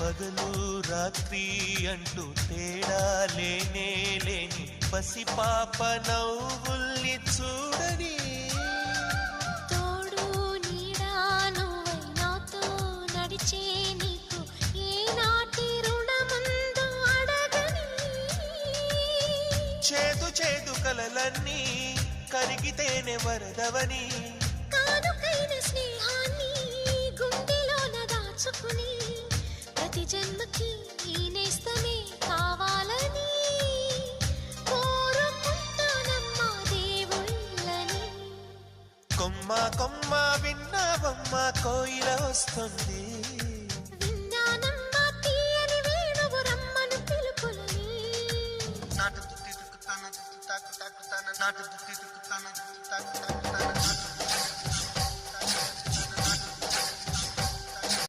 పగలు రాత్రి అంటూ తేడా లేనే లేని పసిపాప నవ్వుల్ని చూడని తోడు నీడా నువ్వై నాతో నడిచే నీకు ఏనాటి రుణముందో అడగని చేదు చేదు కలలన్నీ కరిగితేనే వరదవని కానుకైన స్నేహాన్ని గుండెలోన దాచుకుని ప్రతి జన్మకి నేస్తమే కావాలని కోరుకుంటానమ్మా దేవుళ్ళని. కొమ్మ కొమ్మ విన్నావమ్మ కోయిల వస్తుంది, విన్నానమ్మా తీయని వేణువు రమ్మను పిలుపులని. నాటు తుత్తి తుక్కుతాను తాకు తాకుతాను నాటు తుత్తి తుక్కుతాను తాకు తాకు